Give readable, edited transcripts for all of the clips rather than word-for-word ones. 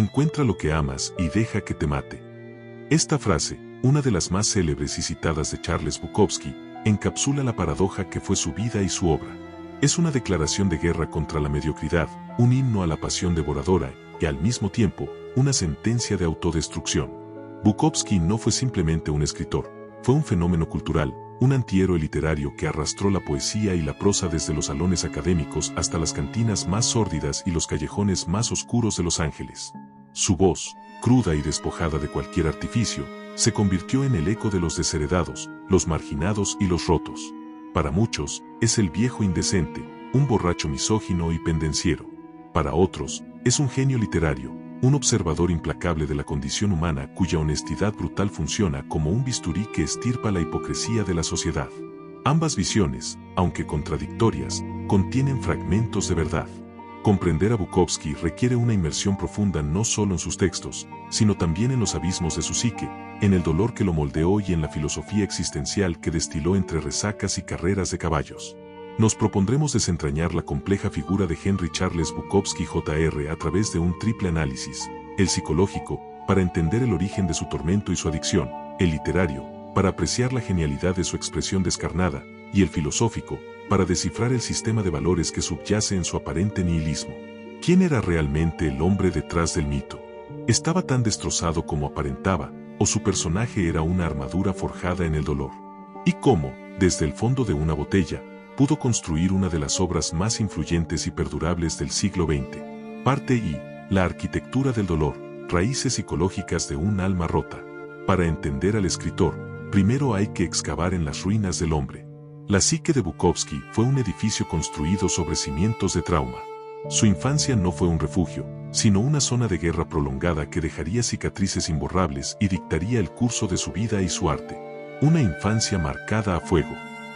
encuentra lo que amas y deja que te mate. Esta frase, una de las más célebres y citadas de Charles Bukowski, encapsula la paradoja que fue su vida y su obra. Es una declaración de guerra contra la mediocridad, un himno a la pasión devoradora y, al mismo tiempo, una sentencia de autodestrucción. Bukowski no fue simplemente un escritor, fue un fenómeno cultural, un antihéroe literario que arrastró la poesía y la prosa desde los salones académicos hasta las cantinas más sórdidas y los callejones más oscuros de Los Ángeles. Su voz, cruda y despojada de cualquier artificio, se convirtió en el eco de los desheredados, los marginados y los rotos. Para muchos, es el viejo indecente, un borracho misógino y pendenciero. Para otros, es un genio literario, un observador implacable de la condición humana cuya honestidad brutal funciona como un bisturí que estirpa la hipocresía de la sociedad. Ambas visiones, aunque contradictorias, contienen fragmentos de verdad. Comprender a Bukowski requiere una inmersión profunda no solo en sus textos, sino también en los abismos de su psique, en el dolor que lo moldeó y en la filosofía existencial que destiló entre resacas y carreras de caballos. Nos propondremos desentrañar la compleja figura de Henry Charles Bukowski Jr. a través de un triple análisis: el psicológico, para entender el origen de su tormento y su adicción; el literario, para apreciar la genialidad de su expresión descarnada; y el filosófico, para descifrar el sistema de valores que subyace en su aparente nihilismo. ¿Quién era realmente el hombre detrás del mito? ¿Estaba tan destrozado como aparentaba, o su personaje era una armadura forjada en el dolor? ¿Y cómo, desde el fondo de una botella, pudo construir una de las obras más influyentes y perdurables del siglo XX? Parte I. La arquitectura del dolor, raíces psicológicas de un alma rota. Para entender al escritor, primero hay que excavar en las ruinas del hombre. La psique de Bukowski fue un edificio construido sobre cimientos de trauma. Su infancia no fue un refugio, sino una zona de guerra prolongada que dejaría cicatrices imborrables y dictaría el curso de su vida y su arte. Una infancia marcada a fuego.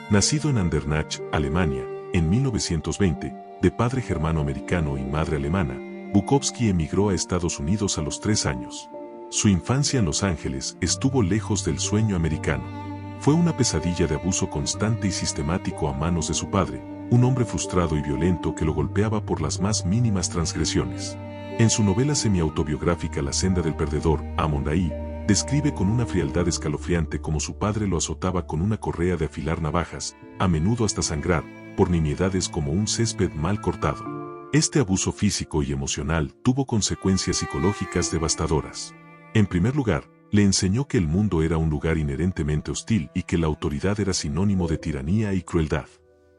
Nacido en Andernach, Alemania, en 1920, de padre germano-americano y madre alemana, Bukowski emigró a Estados Unidos a los 3 años. Su infancia en Los Ángeles estuvo lejos del sueño americano. Fue una pesadilla de abuso constante y sistemático a manos de su padre, un hombre frustrado y violento que lo golpeaba por las más mínimas transgresiones. En su novela semi-autobiográfica La senda del perdedor, Amon Ra, describe con una frialdad escalofriante cómo su padre lo azotaba con una correa de afilar navajas, a menudo hasta sangrar, por nimiedades como un césped mal cortado. Este abuso físico y emocional tuvo consecuencias psicológicas devastadoras. En primer lugar, le enseñó que el mundo era un lugar inherentemente hostil y que la autoridad era sinónimo de tiranía y crueldad.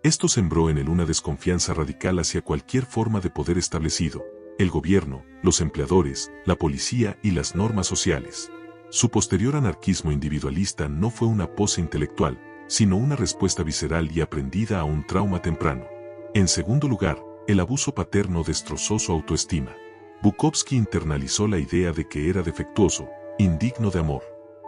Esto sembró en él una desconfianza radical hacia cualquier forma de poder establecido: el gobierno, los empleadores, la policía y las normas sociales. Su posterior anarquismo individualista no fue una pose intelectual, sino una respuesta visceral y aprendida a un trauma temprano. En segundo lugar, el abuso paterno destrozó su autoestima. Bukowski internalizó la idea de que era defectuoso, indigno de amor.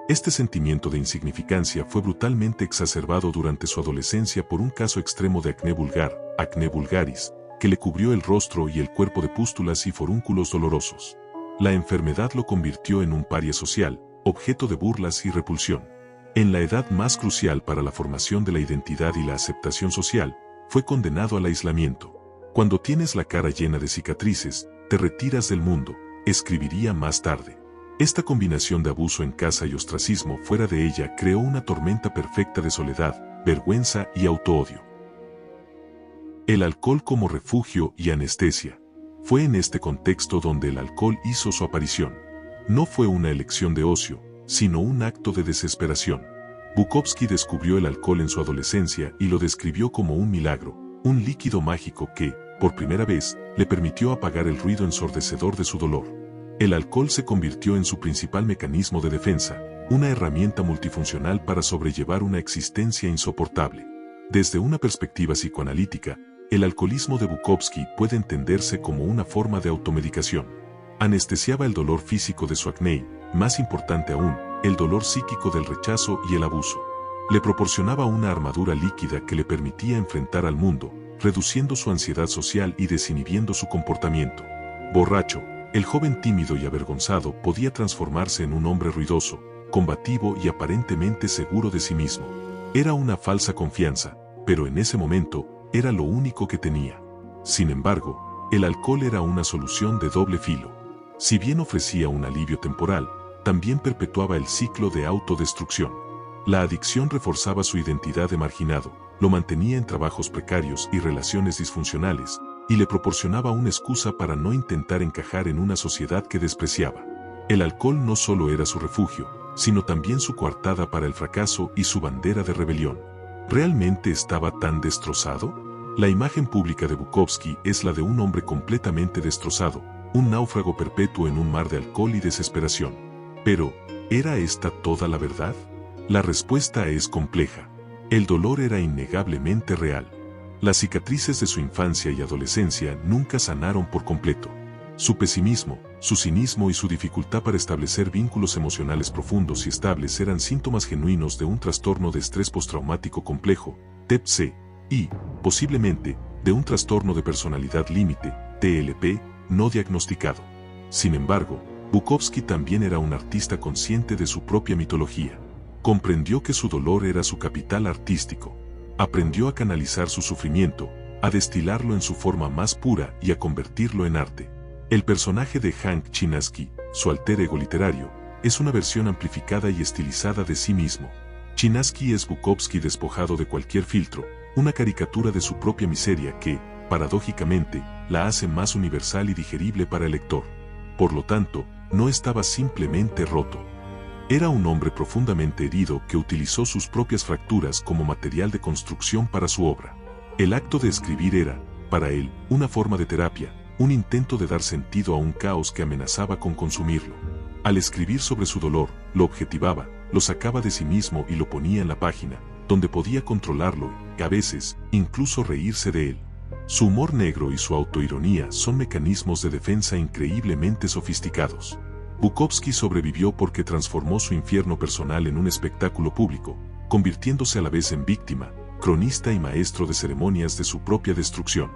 Este sentimiento de insignificancia fue brutalmente exacerbado durante su adolescencia por un caso extremo de acné vulgar, acné vulgaris, que le cubrió el rostro y el cuerpo de pústulas y forúnculos dolorosos. La enfermedad lo convirtió en un paria social, objeto de burlas y repulsión. En la edad más crucial para la formación de la identidad y la aceptación social, fue condenado al aislamiento. Cuando tienes la cara llena de cicatrices, te retiras del mundo, escribiría más tarde. Esta combinación de abuso en casa y ostracismo fuera de ella creó una tormenta perfecta de soledad, vergüenza y autoodio. El alcohol como refugio y anestesia. Fue en este contexto donde el alcohol hizo su aparición. No fue una elección de ocio, sino un acto de desesperación. Bukowski descubrió el alcohol en su adolescencia y lo describió como un milagro, un líquido mágico que, por primera vez, le permitió apagar el ruido ensordecedor de su dolor. El alcohol se convirtió en su principal mecanismo de defensa, una herramienta multifuncional para sobrellevar una existencia insoportable. Desde una perspectiva psicoanalítica, el alcoholismo de Bukowski puede entenderse como una forma de automedicación. Anestesiaba el dolor físico de su acné, más importante aún, el dolor psíquico del rechazo y el abuso. Le proporcionaba una armadura líquida que le permitía enfrentar al mundo, reduciendo su ansiedad social y desinhibiendo su comportamiento. Borracho, el joven tímido y avergonzado podía transformarse en un hombre ruidoso, combativo y aparentemente seguro de sí mismo. Era una falsa confianza, pero en ese momento, era lo único que tenía. Sin embargo, el alcohol era una solución de doble filo. Si bien ofrecía un alivio temporal, también perpetuaba el ciclo de autodestrucción. La adicción reforzaba su identidad de marginado, lo mantenía en trabajos precarios y relaciones disfuncionales, y le proporcionaba una excusa para no intentar encajar en una sociedad que despreciaba. El alcohol no solo era su refugio, sino también su coartada para el fracaso y su bandera de rebelión. ¿Realmente estaba tan destrozado? La imagen pública de Bukowski es la de un hombre completamente destrozado, un náufrago perpetuo en un mar de alcohol y desesperación. Pero, ¿era esta toda la verdad? La respuesta es compleja. El dolor era innegablemente real. Las cicatrices de su infancia y adolescencia nunca sanaron por completo. Su pesimismo, su cinismo y su dificultad para establecer vínculos emocionales profundos y estables eran síntomas genuinos de un trastorno de estrés postraumático complejo, TEPC, y, posiblemente, de un trastorno de personalidad límite, TLP, no diagnosticado. Sin embargo, Bukowski también era un artista consciente de su propia mitología. Comprendió que su dolor era su capital artístico. Aprendió a canalizar su sufrimiento, a destilarlo en su forma más pura y a convertirlo en arte. El personaje de Hank Chinaski, su alter ego literario, es una versión amplificada y estilizada de sí mismo. Chinaski es Bukowski despojado de cualquier filtro, una caricatura de su propia miseria que, paradójicamente, la hace más universal y digerible para el lector. Por lo tanto, no estaba simplemente roto. Era un hombre profundamente herido que utilizó sus propias fracturas como material de construcción para su obra. El acto de escribir era, para él, una forma de terapia, un intento de dar sentido a un caos que amenazaba con consumirlo. Al escribir sobre su dolor, lo objetivaba, lo sacaba de sí mismo y lo ponía en la página, donde podía controlarlo y, a veces, incluso reírse de él. Su humor negro y su autoironía son mecanismos de defensa increíblemente sofisticados. Bukowski sobrevivió porque transformó su infierno personal en un espectáculo público, convirtiéndose a la vez en víctima, cronista y maestro de ceremonias de su propia destrucción.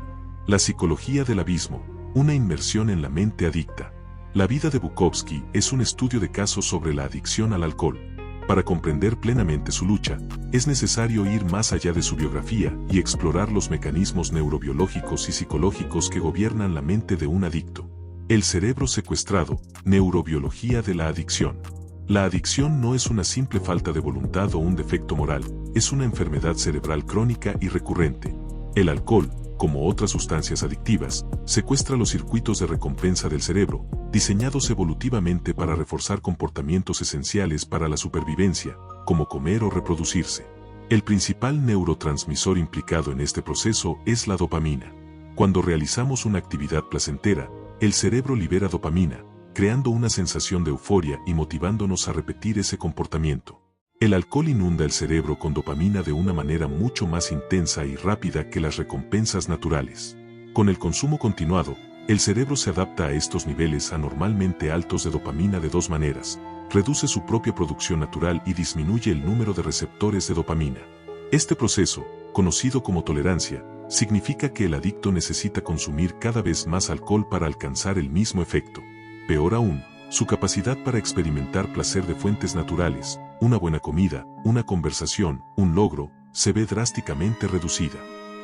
La psicología del abismo, una inmersión en la mente adicta. La vida de Bukowski es un estudio de caso sobre la adicción al alcohol. Para comprender plenamente su lucha, es necesario ir más allá de su biografía y explorar los mecanismos neurobiológicos y psicológicos que gobiernan la mente de un adicto. El cerebro secuestrado, neurobiología de la adicción. La adicción no es una simple falta de voluntad o un defecto moral, es una enfermedad cerebral crónica y recurrente. El alcohol, como otras sustancias adictivas, secuestra los circuitos de recompensa del cerebro, diseñados evolutivamente para reforzar comportamientos esenciales para la supervivencia, como comer o reproducirse. El principal neurotransmisor implicado en este proceso es la dopamina. Cuando realizamos una actividad placentera, el cerebro libera dopamina, creando una sensación de euforia y motivándonos a repetir ese comportamiento. El alcohol inunda el cerebro con dopamina de una manera mucho más intensa y rápida que las recompensas naturales. Con el consumo continuado, el cerebro se adapta a estos niveles anormalmente altos de dopamina de dos maneras: reduce su propia producción natural y disminuye el número de receptores de dopamina. Este proceso, conocido como tolerancia, significa que el adicto necesita consumir cada vez más alcohol para alcanzar el mismo efecto. Peor aún, su capacidad para experimentar placer de fuentes naturales, una buena comida, una conversación, un logro, se ve drásticamente reducida.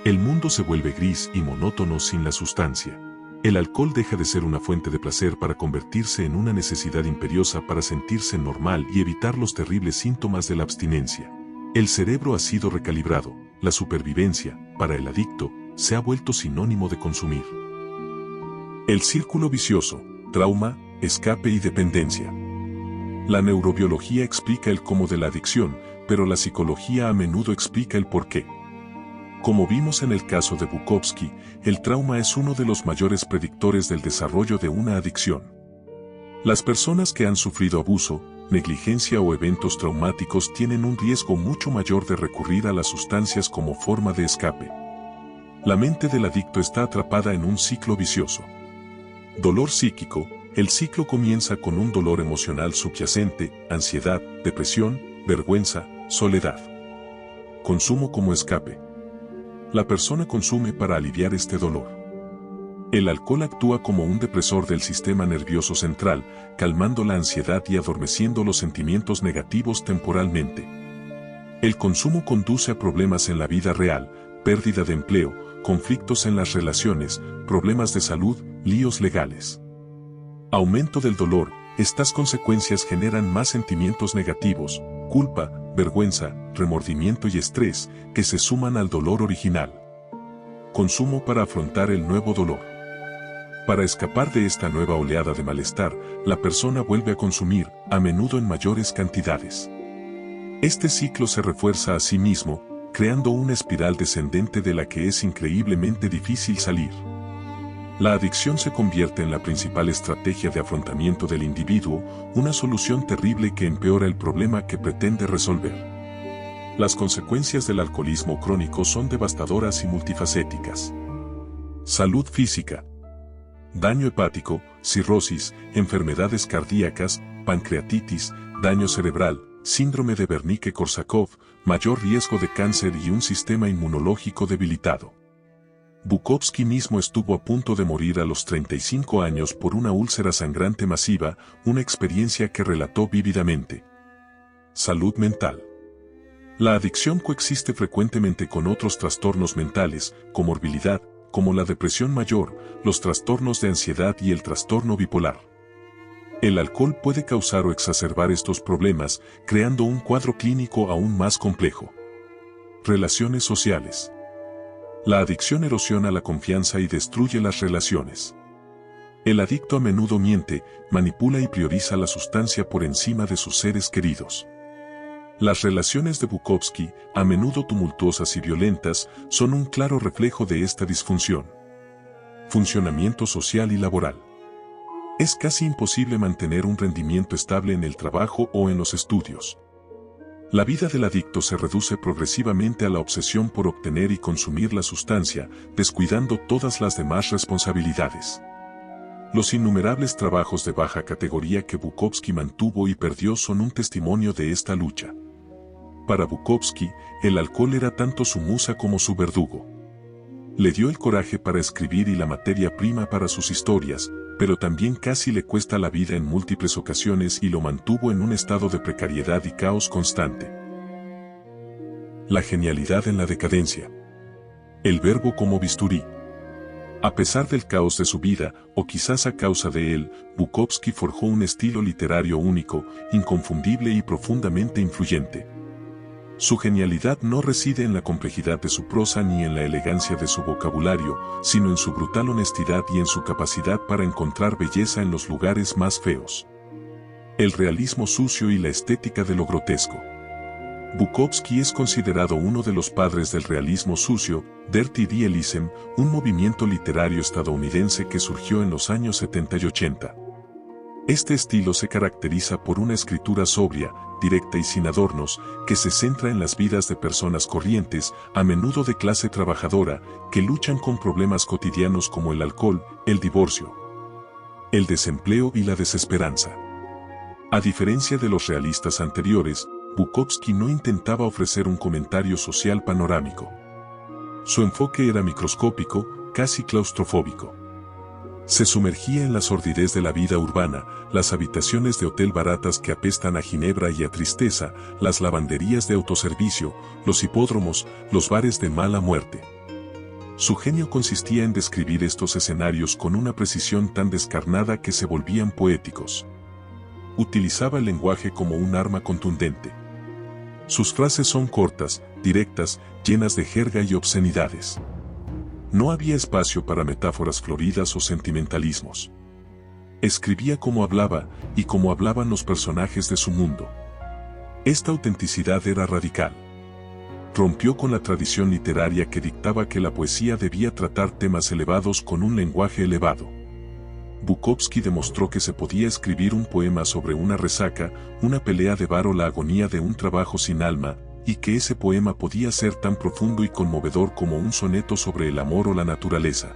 El mundo se vuelve gris y monótono sin la sustancia. El alcohol deja de ser una fuente de placer para convertirse en una necesidad imperiosa para sentirse normal y evitar los terribles síntomas de la abstinencia. El cerebro ha sido recalibrado. La supervivencia, para el adicto, se ha vuelto sinónimo de consumir. El círculo vicioso, trauma, escape y dependencia. La neurobiología explica el cómo de la adicción, pero la psicología a menudo explica el porqué. Como vimos en el caso de Bukowski, el trauma es uno de los mayores predictores del desarrollo de una adicción. Las personas que han sufrido abuso, negligencia o eventos traumáticos tienen un riesgo mucho mayor de recurrir a las sustancias como forma de escape. La mente del adicto está atrapada en un ciclo vicioso. Dolor psíquico. El ciclo comienza con un dolor emocional subyacente, ansiedad, depresión, vergüenza, soledad. Consumo como escape. La persona consume para aliviar este dolor. El alcohol actúa como un depresor del sistema nervioso central, calmando la ansiedad y adormeciendo los sentimientos negativos temporalmente. El consumo conduce a problemas en la vida real, pérdida de empleo, conflictos en las relaciones, problemas de salud, líos legales. Aumento del dolor. Estas consecuencias generan más sentimientos negativos, culpa, vergüenza, remordimiento y estrés, que se suman al dolor original. Consumo para afrontar el nuevo dolor. Para escapar de esta nueva oleada de malestar, la persona vuelve a consumir, a menudo en mayores cantidades. Este ciclo se refuerza a sí mismo, creando una espiral descendente de la que es increíblemente difícil salir. La adicción se convierte en la principal estrategia de afrontamiento del individuo, una solución terrible que empeora el problema que pretende resolver. Las consecuencias del alcoholismo crónico son devastadoras y multifacéticas. Salud física. Daño hepático, cirrosis, enfermedades cardíacas, pancreatitis, daño cerebral, síndrome de Wernicke-Korsakoff, mayor riesgo de cáncer y un sistema inmunológico debilitado. Bukovsky mismo estuvo a punto de morir a los 35 años por una úlcera sangrante masiva, una experiencia que relató vívidamente. Salud mental. La adicción coexiste frecuentemente con otros trastornos mentales, comorbilidad, como la depresión mayor, los trastornos de ansiedad y el trastorno bipolar. El alcohol puede causar o exacerbar estos problemas, creando un cuadro clínico aún más complejo. Relaciones sociales. La adicción erosiona la confianza y destruye las relaciones. El adicto a menudo miente, manipula y prioriza la sustancia por encima de sus seres queridos. Las relaciones de Bukovsky, a menudo tumultuosas y violentas, son un claro reflejo de esta disfunción. Funcionamiento social y laboral. Es casi imposible mantener un rendimiento estable en el trabajo o en los estudios. La vida del adicto se reduce progresivamente a la obsesión por obtener y consumir la sustancia, descuidando todas las demás responsabilidades. Los innumerables trabajos de baja categoría que Bukovsky mantuvo y perdió son un testimonio de esta lucha. Para Bukovsky, el alcohol era tanto su musa como su verdugo. Le dio el coraje para escribir y la materia prima para sus historias, pero también casi le cuesta la vida en múltiples ocasiones y lo mantuvo en un estado de precariedad y caos constante. La genialidad en la decadencia. El verbo como bisturí. A pesar del caos de su vida, o quizás a causa de él, Bukovsky forjó un estilo literario único, inconfundible y profundamente influyente. Su genialidad no reside en la complejidad de su prosa ni en la elegancia de su vocabulario, sino en su brutal honestidad y en su capacidad para encontrar belleza en los lugares más feos. El realismo sucio y la estética de lo grotesco. Bukovsky es considerado uno de los padres del realismo sucio, Dirty Realism, un movimiento literario estadounidense que surgió en los años 70 y 80. Este estilo se caracteriza por una escritura sobria, directa y sin adornos, que se centra en las vidas de personas corrientes, a menudo de clase trabajadora, que luchan con problemas cotidianos como el alcohol, el divorcio, el desempleo y la desesperanza. A diferencia de los realistas anteriores, Bukovsky no intentaba ofrecer un comentario social panorámico. Su enfoque era microscópico, casi claustrofóbico. Se sumergía en la sordidez de la vida urbana, las habitaciones de hotel baratas que apestan a ginebra y a tristeza, las lavanderías de autoservicio, los hipódromos, los bares de mala muerte. Su genio consistía en describir estos escenarios con una precisión tan descarnada que se volvían poéticos. Utilizaba el lenguaje como un arma contundente. Sus frases son cortas, directas, llenas de jerga y obscenidades. No había espacio para metáforas floridas o sentimentalismos. Escribía como hablaba, y como hablaban los personajes de su mundo. Esta autenticidad era radical. Rompió con la tradición literaria que dictaba que la poesía debía tratar temas elevados con un lenguaje elevado. Bukovsky demostró que se podía escribir un poema sobre una resaca, una pelea de bar o la agonía de un trabajo sin alma, y que ese poema podía ser tan profundo y conmovedor como un soneto sobre el amor o la naturaleza.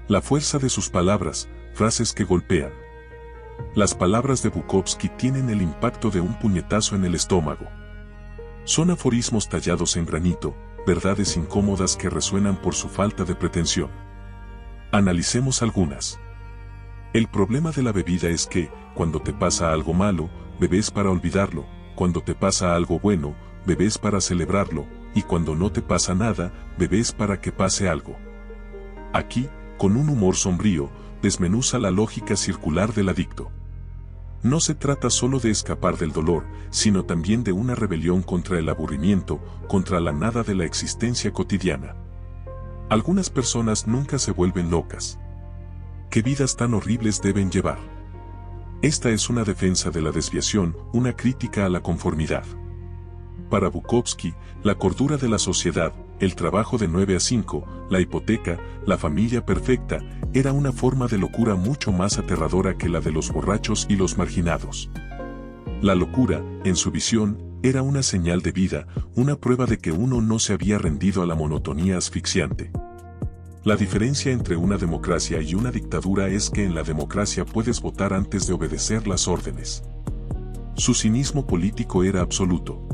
La fuerza de sus palabras, frases que golpean. Las palabras de Bukovsky tienen el impacto de un puñetazo en el estómago. Son aforismos tallados en granito, verdades incómodas que resuenan por su falta de pretensión. Analicemos algunas. El problema de la bebida es que, cuando te pasa algo malo, bebes para olvidarlo, cuando te pasa algo bueno, bebes para celebrarlo, y cuando no te pasa nada, bebes para que pase algo. Aquí, con un humor sombrío, desmenuza la lógica circular del adicto. No se trata solo de escapar del dolor, sino también de una rebelión contra el aburrimiento, contra la nada de la existencia cotidiana. Algunas personas nunca se vuelven locas. ¿Qué vidas tan horribles deben llevar? Esta es una defensa de la desviación, una crítica a la conformidad. Para Bukowski, la cordura de la sociedad, el trabajo de 9 a 5, la hipoteca, la familia perfecta, era una forma de locura mucho más aterradora que la de los borrachos y los marginados. La locura, en su visión, era una señal de vida, una prueba de que uno no se había rendido a la monotonía asfixiante. La diferencia entre una democracia y una dictadura es que en la democracia puedes votar antes de obedecer las órdenes. Su cinismo político era absoluto.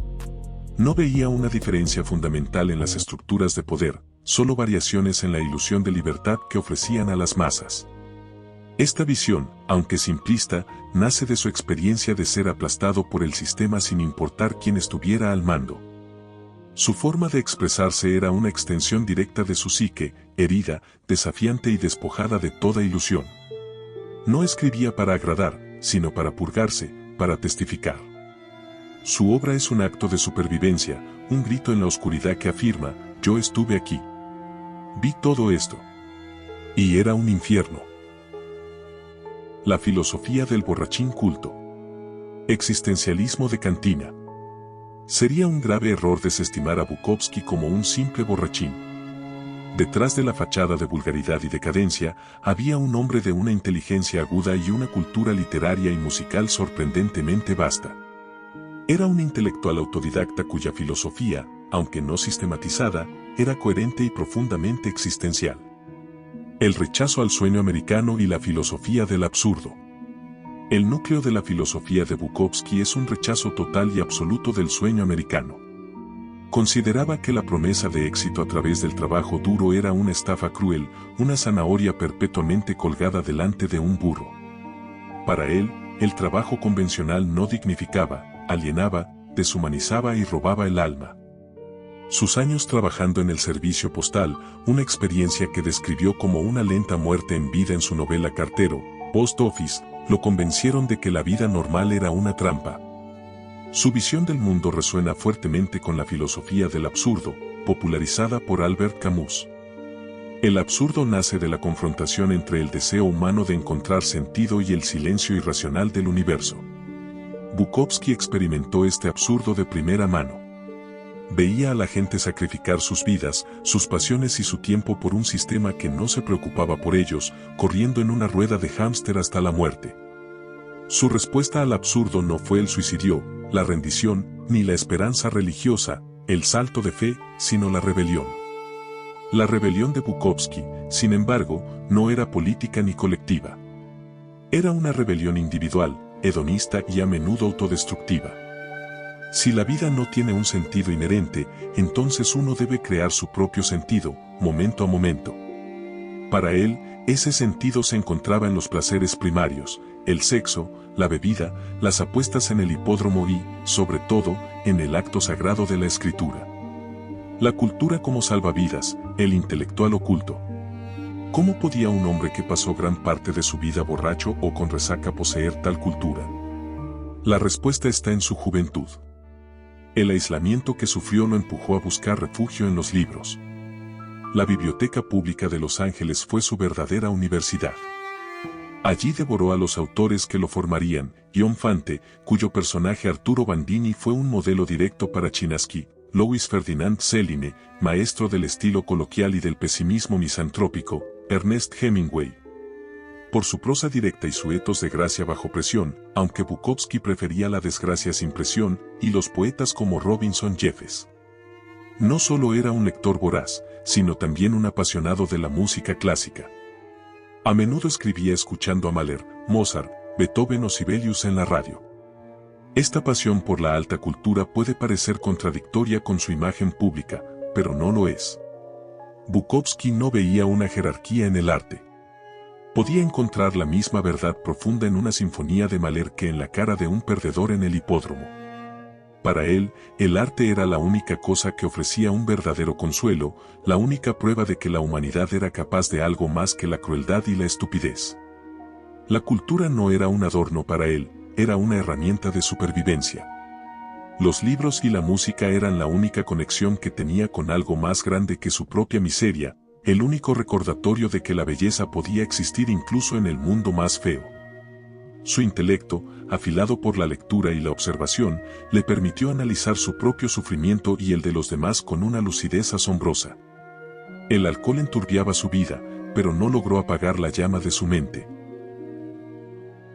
No veía una diferencia fundamental en las estructuras de poder, solo variaciones en la ilusión de libertad que ofrecían a las masas. Esta visión, aunque simplista, nace de su experiencia de ser aplastado por el sistema sin importar quién estuviera al mando. Su forma de expresarse era una extensión directa de su psique, herida, desafiante y despojada de toda ilusión. No escribía para agradar, sino para purgarse, para testificar. Su obra es un acto de supervivencia, un grito en la oscuridad que afirma, yo estuve aquí. Vi todo esto. Y era un infierno. La filosofía del borrachín culto. Existencialismo de cantina. Sería un grave error desestimar a Bukowski como un simple borrachín. Detrás de la fachada de vulgaridad y decadencia, había un hombre de una inteligencia aguda y una cultura literaria y musical sorprendentemente vasta. Era un intelectual autodidacta cuya filosofía, aunque no sistematizada, era coherente y profundamente existencial. El rechazo al sueño americano y la filosofía del absurdo. El núcleo de la filosofía de Bukowski es un rechazo total y absoluto del sueño americano. Consideraba que la promesa de éxito a través del trabajo duro era una estafa cruel, una zanahoria perpetuamente colgada delante de un burro. Para él, el trabajo convencional no dignificaba, alienaba, deshumanizaba y robaba el alma. Sus años trabajando en el servicio postal, una experiencia que describió como una lenta muerte en vida en su novela Cartero, Post Office, lo convencieron de que la vida normal era una trampa. Su visión del mundo resuena fuertemente con la filosofía del absurdo, popularizada por Albert Camus. El absurdo nace de la confrontación entre el deseo humano de encontrar sentido y el silencio irracional del universo. Bukowski experimentó este absurdo de primera mano. Veía a la gente sacrificar sus vidas, sus pasiones y su tiempo por un sistema que no se preocupaba por ellos, corriendo en una rueda de hámster hasta la muerte. Su respuesta al absurdo no fue el suicidio, la rendición, ni la esperanza religiosa, el salto de fe, sino la rebelión. La rebelión de Bukowski, sin embargo, no era política ni colectiva. Era una rebelión individual, hedonista y a menudo autodestructiva. Si la vida no tiene un sentido inherente, entonces uno debe crear su propio sentido, momento a momento. Para él, ese sentido se encontraba en los placeres primarios, el sexo, la bebida, las apuestas en el hipódromo y, sobre todo, en el acto sagrado de la escritura. La cultura como salvavidas, el intelectual oculto. ¿Cómo podía un hombre que pasó gran parte de su vida borracho o con resaca poseer tal cultura? La respuesta está en su juventud. El aislamiento que sufrió lo empujó a buscar refugio en los libros. La Biblioteca Pública de Los Ángeles fue su verdadera universidad. Allí devoró a los autores que lo formarían, Guion Fante, cuyo personaje Arturo Bandini fue un modelo directo para Chinaski, Louis Ferdinand Céline, maestro del estilo coloquial y del pesimismo misantrópico, Ernest Hemingway. Por su prosa directa y su etos de gracia bajo presión, aunque Bukowski prefería la desgracia sin presión, y los poetas como Robinson Jeffers. No solo era un lector voraz, sino también un apasionado de la música clásica. A menudo escribía escuchando a Mahler, Mozart, Beethoven o Sibelius en la radio. Esta pasión por la alta cultura puede parecer contradictoria con su imagen pública, pero no lo es. Bukowski no veía una jerarquía en el arte. Podía encontrar la misma verdad profunda en una sinfonía de Mahler que en la cara de un perdedor en el hipódromo. Para él, el arte era la única cosa que ofrecía un verdadero consuelo, la única prueba de que la humanidad era capaz de algo más que la crueldad y la estupidez. La cultura no era un adorno para él, era una herramienta de supervivencia. Los libros y la música eran la única conexión que tenía con algo más grande que su propia miseria, el único recordatorio de que la belleza podía existir incluso en el mundo más feo. Su intelecto, afilado por la lectura y la observación, le permitió analizar su propio sufrimiento y el de los demás con una lucidez asombrosa. El alcohol enturbiaba su vida, pero no logró apagar la llama de su mente.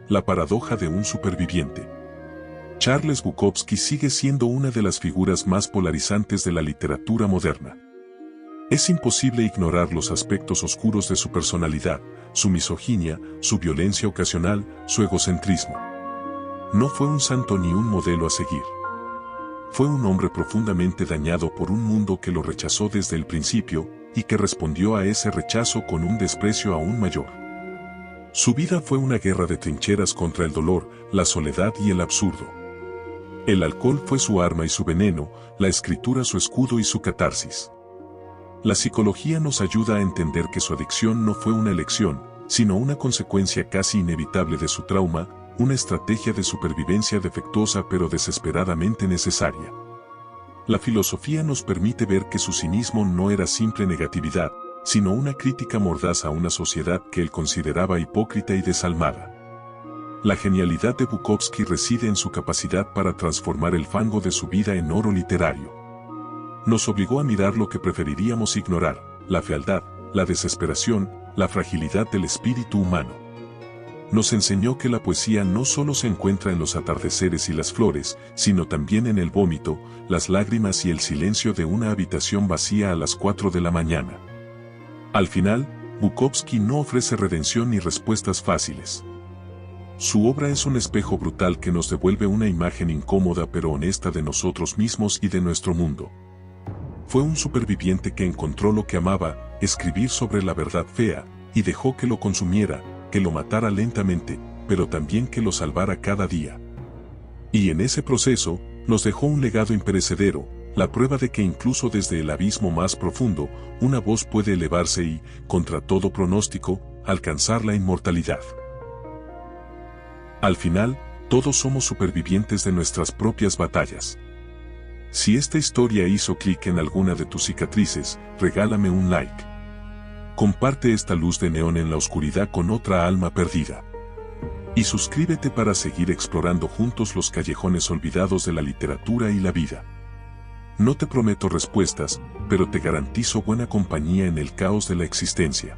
La paradoja de un superviviente. Charles Bukowski sigue siendo una de las figuras más polarizantes de la literatura moderna. Es imposible ignorar los aspectos oscuros de su personalidad, su misoginia, su violencia ocasional, su egocentrismo. No fue un santo ni un modelo a seguir. Fue un hombre profundamente dañado por un mundo que lo rechazó desde el principio y que respondió a ese rechazo con un desprecio aún mayor. Su vida fue una guerra de trincheras contra el dolor, la soledad y el absurdo. El alcohol fue su arma y su veneno, la escritura su escudo y su catarsis. La psicología nos ayuda a entender que su adicción no fue una elección, sino una consecuencia casi inevitable de su trauma, una estrategia de supervivencia defectuosa pero desesperadamente necesaria. La filosofía nos permite ver que su cinismo no era simple negatividad, sino una crítica mordaz a una sociedad que él consideraba hipócrita y desalmada. La genialidad de Bukowski reside en su capacidad para transformar el fango de su vida en oro literario. Nos obligó a mirar lo que preferiríamos ignorar, la fealdad, la desesperación, la fragilidad del espíritu humano. Nos enseñó que la poesía no solo se encuentra en los atardeceres y las flores, sino también en el vómito, las lágrimas y el silencio de una habitación vacía a las 4 de la mañana. Al final, Bukowski no ofrece redención ni respuestas fáciles. Su obra es un espejo brutal que nos devuelve una imagen incómoda pero honesta de nosotros mismos y de nuestro mundo. Fue un superviviente que encontró lo que amaba, escribir sobre la verdad fea, y dejó que lo consumiera, que lo matara lentamente, pero también que lo salvara cada día. Y en ese proceso, nos dejó un legado imperecedero, la prueba de que incluso desde el abismo más profundo, una voz puede elevarse y, contra todo pronóstico, alcanzar la inmortalidad. Al final, todos somos supervivientes de nuestras propias batallas. Si esta historia hizo clic en alguna de tus cicatrices, regálame un like. Comparte esta luz de neón en la oscuridad con otra alma perdida. Y suscríbete para seguir explorando juntos los callejones olvidados de la literatura y la vida. No te prometo respuestas, pero te garantizo buena compañía en el caos de la existencia.